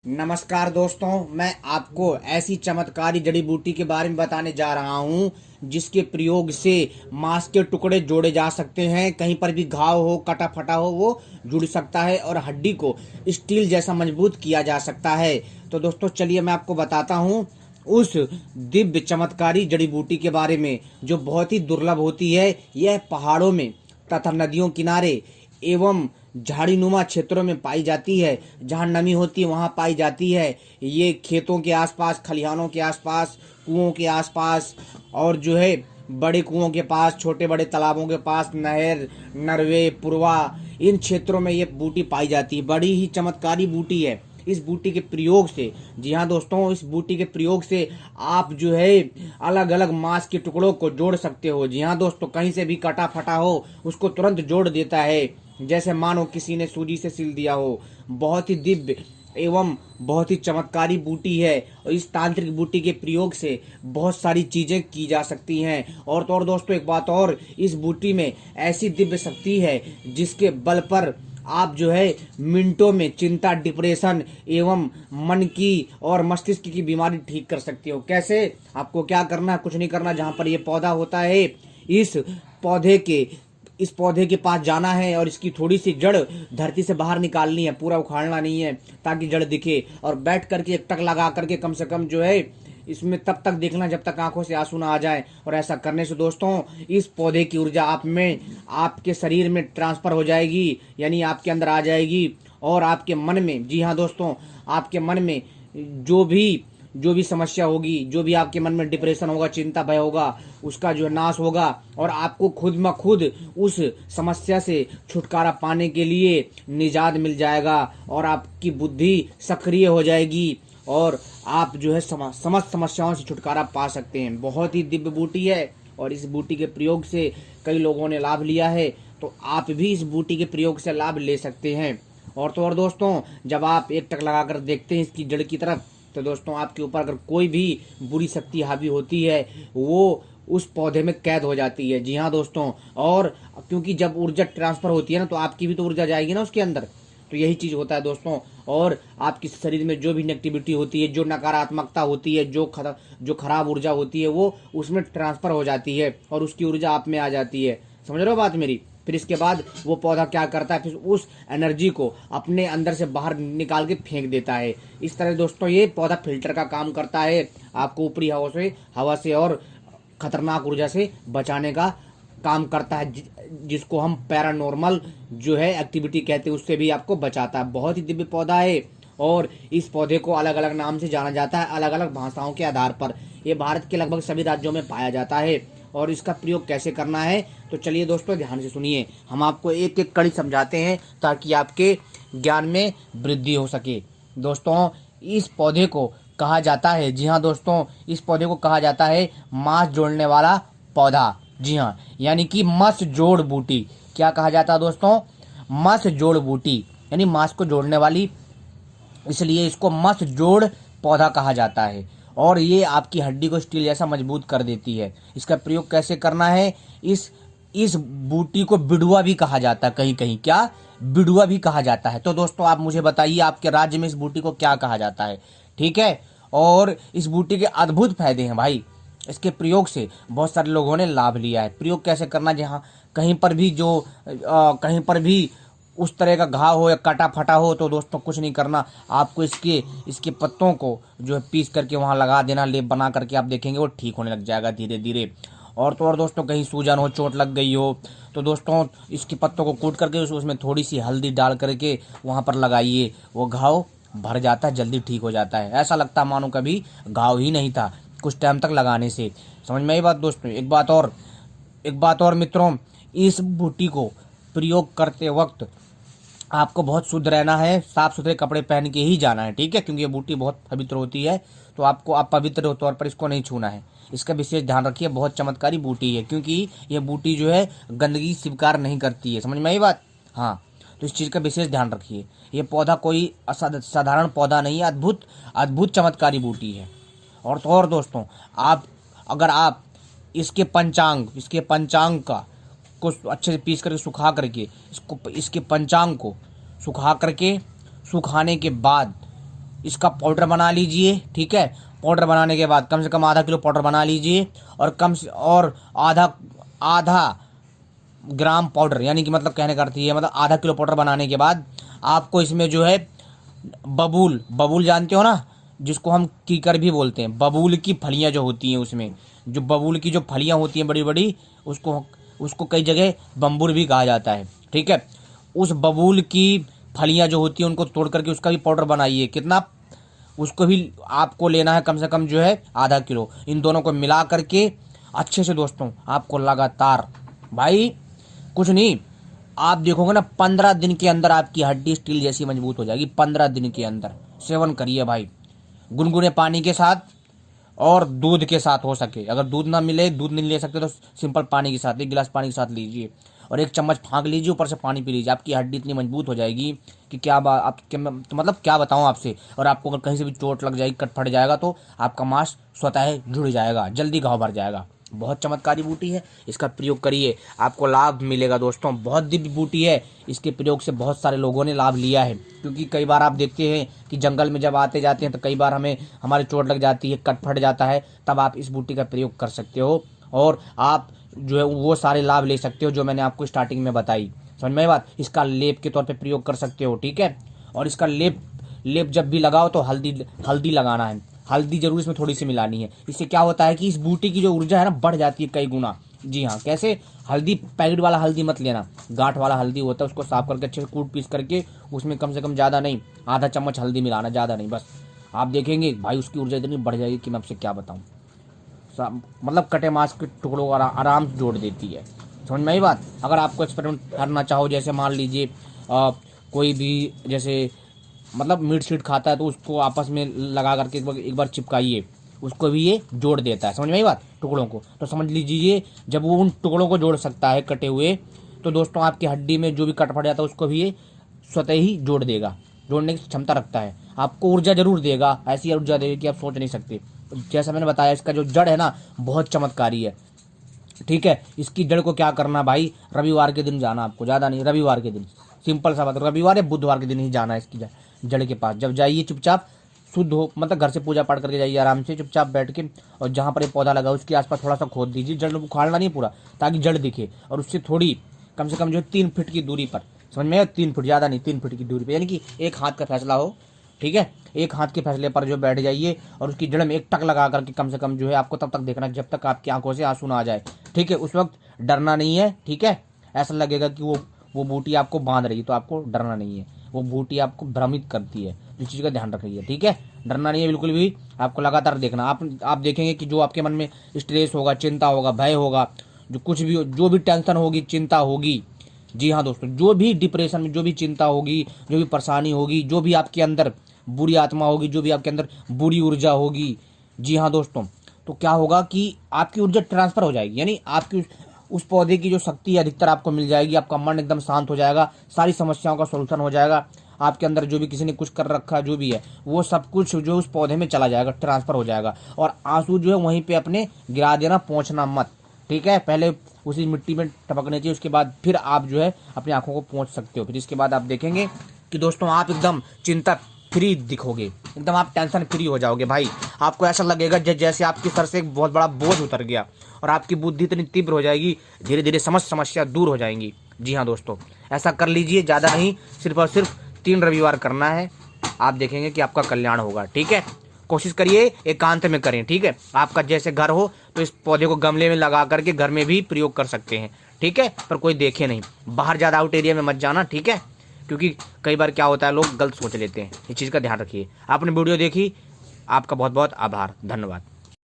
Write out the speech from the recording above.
नमस्कार दोस्तों, मैं आपको ऐसी चमत्कारी जड़ी बूटी के बारे में बताने जा रहा हूँ जिसके प्रयोग से मांस के टुकड़े जोड़े जा सकते हैं। कहीं पर भी घाव हो, कटा फटा हो, वो जुड़ सकता है और हड्डी को स्टील जैसा मजबूत किया जा सकता है। तो दोस्तों चलिए मैं आपको बताता हूँ उस दिव्य चमत्कारी जड़ी बूटी के बारे में जो बहुत ही दुर्लभ होती है। यह पहाड़ों में तथा नदियों किनारे एवं झाड़ीनुमा क्षेत्रों में पाई जाती है। जहाँ नमी होती है वहाँ पाई जाती है। ये खेतों के आसपास, खलिहानों के आसपास, कुओं के आसपास और जो है बड़े कुओं के पास, छोटे बड़े तालाबों के पास, नहर, नरवे, पुरवा, इन क्षेत्रों में ये बूटी पाई जाती है। बड़ी ही चमत्कारी बूटी है। इस बूटी के प्रयोग से, जी हाँ दोस्तों, इस बूटी के प्रयोग से आप जो है अलग अलग मांस के टुकड़ों को जोड़ सकते हो। जी हाँ दोस्तों, कहीं से भी कटा फटा हो उसको तुरंत जोड़ देता है, जैसे मानो किसी ने सूजी से सिल दिया हो। बहुत ही दिव्य एवं बहुत ही चमत्कारी बूटी है और इस तांत्रिक बूटी के प्रयोग से बहुत सारी चीजें की जा सकती हैं। और तो और दोस्तों एक बात और, इस बूटी में ऐसी दिव्य शक्ति है जिसके बल पर आप जो है मिनटों में चिंता, डिप्रेशन एवं मन की और मस्तिष्क की बीमारी ठीक कर सकते हो। कैसे? आपको क्या करना है? कुछ नहीं करना। जहाँ पर ये पौधा होता है, इस पौधे के इस पौधे के पास जाना है और इसकी थोड़ी सी जड़ धरती से बाहर निकालनी है, पूरा उखाड़ना नहीं है ताकि जड़ दिखे। और बैठ करके एक टक लगा करके कम से कम जो है इसमें तब तक देखना जब तक आंखों से आंसू ना आ जाए। और ऐसा करने से दोस्तों इस पौधे की ऊर्जा आप में, आपके शरीर में ट्रांसफर हो जाएगी, यानी आपके अंदर आ जाएगी। और आपके मन में, जी हाँ दोस्तों, आपके मन में जो भी समस्या होगी, जो भी आपके मन में डिप्रेशन होगा, चिंता भय होगा, उसका जो नाश होगा। और आपको खुद म खुद उस समस्या से छुटकारा पाने के लिए निजात मिल जाएगा और आपकी बुद्धि सक्रिय हो जाएगी और आप जो है समस्त समस्याओं से छुटकारा पा सकते हैं। बहुत ही दिव्य बूटी है और इस बूटी के प्रयोग से कई लोगों ने लाभ लिया है, तो आप भी इस बूटी के प्रयोग से लाभ ले सकते हैं। और तो और दोस्तों, जब आप एक टक लगाकर देखते हैं इसकी जड़ की तरफ, तो दोस्तों आपके ऊपर अगर कोई भी बुरी शक्ति हावी होती है वो उस पौधे में कैद हो जाती है। जी हाँ दोस्तों, और क्योंकि जब ऊर्जा ट्रांसफर होती है ना, तो आपकी भी तो ऊर्जा जाएगी ना उसके अंदर। तो यही चीज होता है दोस्तों। और आपके शरीर में जो भी नेगेटिविटी होती है, जो नकारात्मकता होती है, जो खराब ऊर्जा होती है, वो उसमें ट्रांसफर हो जाती है और उसकी ऊर्जा आप में आ जाती है। समझ रहे हो बात मेरी? फिर इसके बाद वो पौधा क्या करता है, फिर उस एनर्जी को अपने अंदर से बाहर निकाल के फेंक देता है। इस तरह दोस्तों ये पौधा फिल्टर का काम करता है, आपको ऊपरी हवा से और खतरनाक ऊर्जा से बचाने का काम करता है, जिसको हम पैरानॉर्मल जो है एक्टिविटी कहते हैं, उससे भी आपको बचाता है। बहुत ही दिव्य पौधा है और इस पौधे को अलग अलग नाम से जाना जाता है, अलग अलग भाषाओं के आधार पर। ये भारत के लगभग सभी राज्यों में पाया जाता है। और इसका प्रयोग कैसे करना है, तो चलिए दोस्तों ध्यान से सुनिए। हम आपको एक एक कड़ी समझाते हैं ताकि आपके ज्ञान में वृद्धि हो सके। दोस्तों इस पौधे को कहा जाता है, जी हाँ दोस्तों, इस पौधे को कहा जाता है मांस जोड़ने वाला पौधा। जी हाँ, यानी कि मस जोड़ बूटी। क्या कहा जाता है दोस्तों? मस जोड़ बूटी, यानी मांस को जोड़ने वाली, इसलिए इसको मस जोड़ पौधा कहा जाता है। और ये आपकी हड्डी को स्टील जैसा मजबूत कर देती है। इसका प्रयोग कैसे करना है? इस बूटी को बिड़ुआ भी कहा जाता है, कहीं कहीं क्या बिड़ुआ भी कहा जाता है। तो दोस्तों आप मुझे बताइए आपके राज्य में इस बूटी को क्या कहा जाता है? ठीक है। और इस बूटी के अद्भुत फायदे हैं भाई। इसके प्रयोग से बहुत सारे लोगों ने लाभ लिया है। प्रयोग कैसे करना? जहाँ कहीं पर भी उस तरह का घाव हो या कटा फटा हो, तो दोस्तों कुछ नहीं करना, आपको इसके पत्तों को जो है पीस करके वहाँ लगा देना, लेप बना करके। आप देखेंगे वो ठीक होने लग जाएगा धीरे धीरे। और तो और दोस्तों कहीं सूजन हो, चोट लग गई हो, तो दोस्तों इसके पत्तों को कूट करके उसमें थोड़ी सी हल्दी डाल करके वहाँ पर लगाइए, वो घाव भर जाता है, जल्दी ठीक हो जाता है। ऐसा लगता है मानो कभी घाव ही नहीं था कुछ टाइम तक लगाने से। समझ में आई बात दोस्तों? एक बात और मित्रों, इस बूटी को प्रयोग करते वक्त आपको बहुत शुद्ध रहना है, साफ सुथरे कपड़े पहन के ही जाना है, ठीक है? क्योंकि ये बूटी बहुत पवित्र होती है, तो आप पवित्र तौर पर इसको नहीं छूना है। इसका विशेष ध्यान रखिए। बहुत चमत्कारी बूटी है क्योंकि ये बूटी जो है गंदगी स्वीकार नहीं करती है। समझ में आई बात? हाँ, तो इस चीज़ का विशेष ध्यान रखिए। ये पौधा कोई साधारण पौधा नहीं है, अद्भुत चमत्कारी बूटी है। और तो और दोस्तों, अगर आप इसके पंचांग का को अच्छे से पीस करके सुखा करके इसके पंचांग को सुखाने के बाद इसका पाउडर बना लीजिए। ठीक है, पाउडर बनाने के बाद कम से कम आधा किलो पाउडर बना लीजिए और और आधा आधा ग्राम पाउडर, यानी कि मतलब कहने का अर्थ ये मतलब आधा किलो पाउडर बनाने के बाद आपको इसमें जो है बबूल, बबूल जानते हो ना, जिसको हम कीकर भी बोलते हैं, बबूल की फलियां जो होती हैं, उसमें जो बबूल की जो फलियां होती हैं बड़ी बड़ी, उसको उसको कई जगह बम्बूर भी कहा जाता है। ठीक है, उस बबूल की फलियां जो होती हैं उनको तोड़ करके उसका भी पाउडर बनाइए। कितना, उसको भी आपको लेना है कम से कम जो है आधा किलो। इन दोनों को मिला करके अच्छे से दोस्तों आपको लगातार, भाई कुछ नहीं, आप देखोगे ना 15 दिन के अंदर आपकी हड्डी स्टील जैसी मजबूत हो जाएगी। 15 दिन के अंदर सेवन करिए भाई, गुनगुने पानी के साथ और दूध के साथ हो सके। अगर दूध ना मिले, दूध नहीं ले सकते तो सिंपल पानी के साथ, 1 गिलास पानी के साथ लीजिए और 1 चम्मच फाँक लीजिए, ऊपर से पानी पी लीजिए। आपकी हड्डी इतनी मजबूत हो जाएगी कि क्या बात, आप तो मतलब क्या बताऊं आपसे। और आपको अगर कहीं से भी चोट लग जाएगी, कट फट जाएगा, तो आपका मांस स्वतः जुड़ जाएगा, जल्दी घाव भर जाएगा। बहुत चमत्कारी बूटी है, इसका प्रयोग करिए, आपको लाभ मिलेगा दोस्तों। बहुत दिव्य बूटी है, इसके प्रयोग से बहुत सारे लोगों ने लाभ लिया है। क्योंकि कई बार आप देखते हैं कि जंगल में जब आते जाते हैं तो कई बार हमारे चोट लग जाती है, कट फट जाता है, तब आप इस बूटी का प्रयोग कर सकते हो और आप जो है वो सारे लाभ ले सकते हो जो मैंने आपको स्टार्टिंग में बताई। समझ में आई बात। इसका लेप के तौर पे प्रयोग कर सकते हो। ठीक है, और इसका लेप जब भी लगाओ तो हल्दी लगाना है, हल्दी जरूर इसमें थोड़ी सी मिलानी है। इससे क्या होता है कि इस बूटी की जो ऊर्जा है ना बढ़ जाती है कई गुना। जी हाँ, कैसे, हल्दी पैकेट वाला हल्दी मत लेना, गांठ वाला हल्दी होता है, उसको साफ करके अच्छे से कूट पीस करके उसमें कम से कम ज़्यादा नहीं, आधा चम्मच हल्दी मिलाना, ज़्यादा नहीं, बस। आप देखेंगे भाई उसकी ऊर्जा इतनी बढ़ जाएगी कि मैं आपसे क्या बताऊँ। मतलब कटे मांस के टुकड़ों को आराम से जोड़ देती है। समझ में आई बात। अगर आपको एक्सपेरिमेंट करना चाहो, जैसे मान लीजिए कोई भी जैसे मतलब मीट शीट खाता है तो उसको आपस में लगा करके एक बार चिपकाइए, उसको भी ये जोड़ देता है। समझ में आई बात, टुकड़ों को। तो समझ लीजिए जब वो उन टुकड़ों को जोड़ सकता है कटे हुए, तो दोस्तों आपकी हड्डी में जो भी कट फट जाता है उसको भी ये स्वतः ही जोड़ देगा, जोड़ने की क्षमता रखता है। आपको ऊर्जा जरूर देगा, ऐसी ऊर्जा देगा कि आप सोच नहीं सकते। जैसा मैंने बताया, इसका जो जड़ है ना बहुत चमत्कारी है। ठीक है, इसकी जड़ को क्या करना भाई, रविवार के दिन जाना आपको, ज़्यादा नहीं, रविवार के दिन, सिंपल सा बात, रविवार या बुधवार के दिन ही जाना है इसकी जड़ के पास। जब जाइए चुपचाप, शुद्ध हो, मतलब घर से पूजा पाठ करके जाइए आराम से, चुपचाप बैठ के, और जहाँ पर ये पौधा लगा उसके आसपास थोड़ा सा खोद दीजिए, जड़ उखाड़ना नहीं पूरा, ताकि जड़ दिखे, और उससे थोड़ी कम से कम जो 3 फीट की दूरी पर, समझ में, 3 फीट, ज़्यादा नहीं, 3 फीट की दूरी पर, यानी कि 1 हाथ का फैसला हो। ठीक है, 1 हाथ के फैसले पर जो बैठ जाइए और उसकी जड़ में एक टक लगा करके कम से कम जो है आपको तब तक देखना जब तक आपकी आंखों से आंसू ना आ जाए। ठीक है, उस वक्त डरना नहीं है। ठीक है, ऐसा लगेगा कि वो बूटी आपको बांध रही है, तो आपको डरना नहीं है, वो बूटी आपको भ्रमित करती है। इस चीज़ का ध्यान रखिए। ठीक है, डरना नहीं है बिल्कुल भी, आपको लगातार देखना। आप देखेंगे कि जो आपके मन में स्ट्रेस होगा, चिंता होगा, भय होगा, जो कुछ भी, जो भी टेंशन होगी, चिंता होगी, जी हाँ दोस्तों, जो भी डिप्रेशन में जो भी चिंता होगी, जो भी परेशानी होगी, जो भी आपके अंदर बुरी आत्मा होगी, जो भी आपके अंदर बुरी ऊर्जा होगी, जी हाँ दोस्तों, तो क्या होगा कि आपकी ऊर्जा ट्रांसफर हो जाएगी, यानी आपकी उस पौधे की जो शक्ति अधिकतर आपको मिल जाएगी। आपका मन एकदम शांत हो जाएगा, सारी समस्याओं का सोल्यूशन हो जाएगा। आपके अंदर जो भी किसी ने कुछ कर रखा जो भी है वो सब कुछ जो उस पौधे में चला जाएगा, ट्रांसफर हो जाएगा। और आंसू जो है वहीं पे अपने गिरा देना, पहुँचना मत। ठीक है, पहले उसी मिट्टी में टपकने चाहिए, उसके बाद फिर आप जो है अपनी आंखों को पहुँच सकते हो। फिर इसके बाद आप देखेंगे कि दोस्तों आप एकदम चिंता फ्री दिखोगे, एकदम आप टेंशन फ्री हो जाओगे भाई। आपको ऐसा लगेगा जैसे आपके सर से एक बहुत बड़ा बोझ उतर गया और आपकी बुद्धि इतनी तीव्र हो जाएगी, धीरे धीरे समस्या दूर हो जाएंगी। जी हाँ दोस्तों, ऐसा कर लीजिए, ज़्यादा नहीं, सिर्फ और सिर्फ 3 रविवार करना है, आप देखेंगे कि आपका कल्याण होगा। ठीक है, कोशिश करिए, एकांत में करें। ठीक है, आपका जैसे घर हो तो इस पौधे को गमले में लगा करके घर में भी प्रयोग कर सकते हैं। ठीक है, पर कोई देखे नहीं, बाहर ज़्यादा आउट एरिया में मत जाना। ठीक है, क्योंकि कई बार क्या होता है लोग गलत सोच लेते हैं, इस चीज़ का ध्यान रखिए। आपने वीडियो देखी, आपका बहुत बहुत आभार, धन्यवाद।